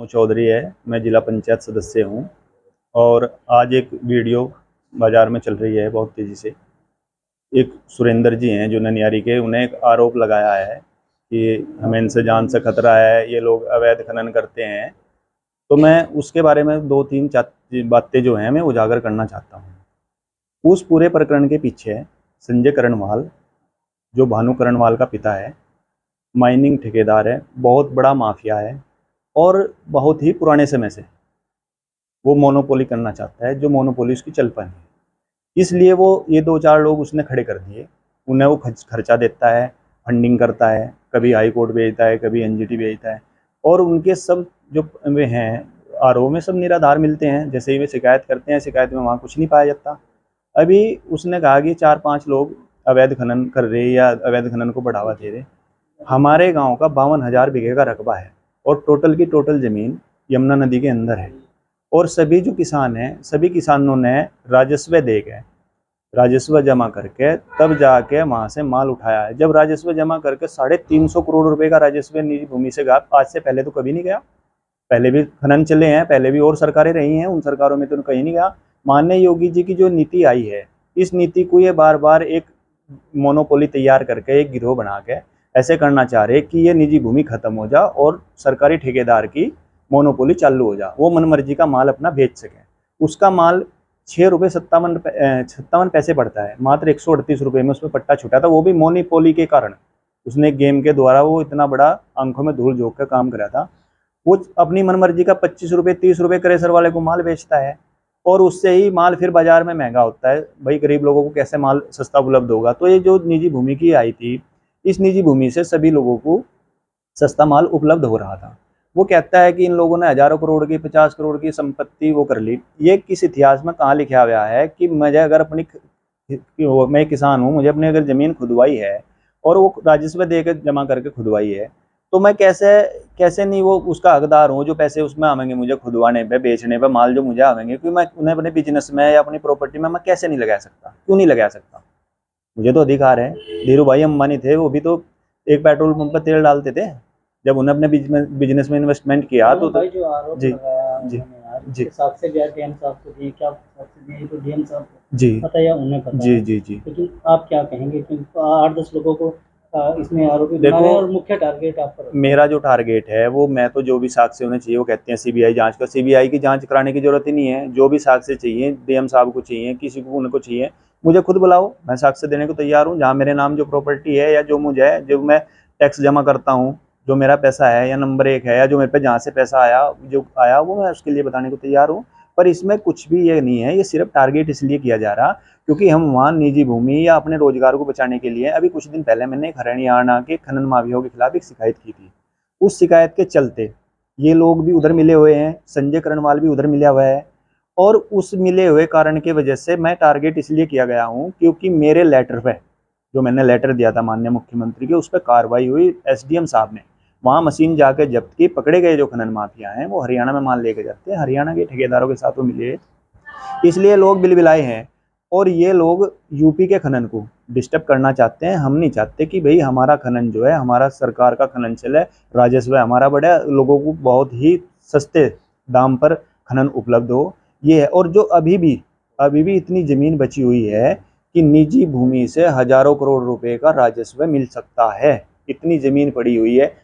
रामू चौधरी है, मैं जिला पंचायत सदस्य हूँ। और आज एक वीडियो बाज़ार में चल रही है बहुत तेज़ी से। एक सुरेंद्र जी हैं जो ननियारी के, उन्हें एक आरोप लगाया है कि हमें इनसे जान से खतरा है, ये लोग अवैध खनन करते हैं। तो मैं उसके बारे में 2-3 बातें जो हैं मैं उजागर करना चाहता हूँ। उस पूरे प्रकरण के पीछे संजय करणवाल, जो भानु करणवाल का पिता है, माइनिंग ठेकेदार है, बहुत बड़ा माफिया है और बहुत ही पुराने समय से वो मोनोपोली करना चाहता है, जो मोनोपोली उसकी चल पानी है। इसलिए वो ये 2-4 लोग उसने खड़े कर दिए, उन्हें वो खर्चा देता है, फंडिंग करता है, कभी हाई कोर्ट भेजता है, कभी एनजीटी भेजता है। और उनके सब जो वे हैं आरोप में सब निराधार मिलते हैं। जैसे ही वे शिकायत करते हैं, शिकायत में वहाँ कुछ नहीं पाया जाता। अभी उसने कहा कि 4-5 लोग अवैध खनन कर रहे या अवैध खनन को बढ़ावा दे रहे। हमारे गांव का 52,000 बीघे का रकबा है और टोटल की टोटल ज़मीन यमुना नदी के अंदर है। और सभी जो किसान हैं, सभी किसानों ने राजस्व दे के, राजस्व जमा करके तब जाके वहाँ से माल उठाया है। जब राजस्व जमा करके 350 करोड़ रुपए का राजस्व निजी भूमि से गया, आज से पहले तो कभी नहीं गया। पहले भी खनन चले हैं, पहले भी और सरकारें रही हैं, उन सरकारों में तो कहीं नहीं गया। माननीय योगी जी की जो नीति आई है, इस नीति को ये बार बार एक मोनोपोली तैयार करके एक गिरोह बना के ऐसे करना चाह रहे कि ये निजी भूमि खत्म हो जा और सरकारी ठेकेदार की मोनोपोली चालू हो जा, वो मनमर्जी का माल अपना बेच सके। उसका माल 6 रुपये 57 पैसे पड़ता है, मात्र 138 रुपये में उसमें पट्टा छुटा था, वो भी मोनोपोली के कारण। उसने गेम के द्वारा वो इतना बड़ा आंखों में धूल झोंक का काम करा था। वो अपनी मनमर्जी का 25 रुपये 30 रुपये क्रेशर वाले को माल बेचता है और उससे ही माल फिर बाजार में महंगा होता है। भाई गरीब लोगों को कैसे माल सस्ता उपलब्ध होगा। तो ये जो निजी भूमि की आई थी, इस निजी भूमि से सभी लोगों को सस्ता माल उपलब्ध हो रहा था। वो कहता है कि इन लोगों ने हजारों करोड़ की 50 करोड़ की संपत्ति वो कर ली। ये किस इतिहास में कहाँ लिखा हुआ है कि मुझे अगर अपनी, मैं किसान हूँ, मुझे अपनी अगर ज़मीन खुदवाई है और वो राजस्व देकर जमा करके खुदवाई है, तो मैं कैसे नहीं वो उसका हकदार हूँ। जो पैसे उसमें आवेंगे मुझे खुदवाने पे, बेचने पे, माल जो मुझे आवेंगे, क्योंकि मैं उन्हें अपने बिजनेस में या अपनी प्रॉपर्टी में मैं कैसे नहीं लगा सकता, क्यों नहीं लगा सकता। मुझे तो अधिकार है। धीरू भाई अंबानी थे, वो भी तो एक पेट्रोल पंप पर तेल डालते थे। जब उन्हें अपने बिजनेस में इन्वेस्टमेंट किया तो भाई जो आरोप जी लगाया जी उन्होंने यार, जी हिसाब से दिया डीएम साहब को दिए, क्या हिसाब से दिए तो डीएम साहब को जी पता है या उन्हें पता जी है। जी जी लेकिन आप क्या कहेंगे कि 8-10 लोगों को इसमें आरोपी बना देखो, रहे हैं और मुख्य टारगेट आप पर। मेरा जो टारगेट है वो, मैं तो जो भी साक्ष्य होने चाहिए, वो कहते हैं सीबीआई जांच का, सीबीआई की जांच कराने की जरूरत ही नहीं है। जो भी साक्ष्य चाहिए, डीएम साहब को चाहिए, किसी को उनको चाहिए, मुझे खुद बुलाओ, मैं साक्ष्य देने को तैयार हूँ। जहाँ मेरे नाम जो प्रॉपर्टी है या जो मुझे है, जो मैं टैक्स जमा करता हूँ, जो मेरा पैसा है या नंबर 1 है, या जो मेरे पे जहाँ से पैसा आया जो आया, वो मैं उसके लिए बताने को तैयार हूँ। पर इसमें कुछ भी ये नहीं है, ये सिर्फ टारगेट इसलिए किया जा रहा क्योंकि हम वहाँ निजी भूमि या अपने रोजगार को बचाने के लिए, अभी कुछ दिन पहले मैंने एक हरियाणा के खनन माफियाओं के खिलाफ एक शिकायत की थी। उस शिकायत के चलते ये लोग भी उधर मिले हुए हैं, संजय करणवाल भी उधर मिला हुआ है। और उस मिले हुए कारण की वजह से मैं टारगेट इसलिए किया गया हूँ क्योंकि मेरे लेटर पे, जो मैंने लेटर दिया था माननीय मुख्यमंत्री के, उस पर कार्रवाई हुई एसडीएम साहब ने। वहाँ मशीन जाके जब्त की, पकड़े गए जो खनन माफिया हैं वो हरियाणा में माल लेके जाते हैं, हरियाणा के ठेकेदारों के साथ वो मिले, इसलिए लोग बिलबिलाए हैं। और ये लोग यूपी के खनन को डिस्टर्ब करना चाहते हैं। हम नहीं चाहते कि भाई हमारा खनन जो है, हमारा सरकार का खनन चले, राजस्व हमारा बढ़े, लोगों को बहुत ही सस्ते दाम पर खनन उपलब्ध हो, ये है। और जो अभी भी इतनी ज़मीन बची हुई है कि निजी भूमि से हजारों करोड़ रुपए का राजस्व मिल सकता है, इतनी ज़मीन पड़ी हुई है।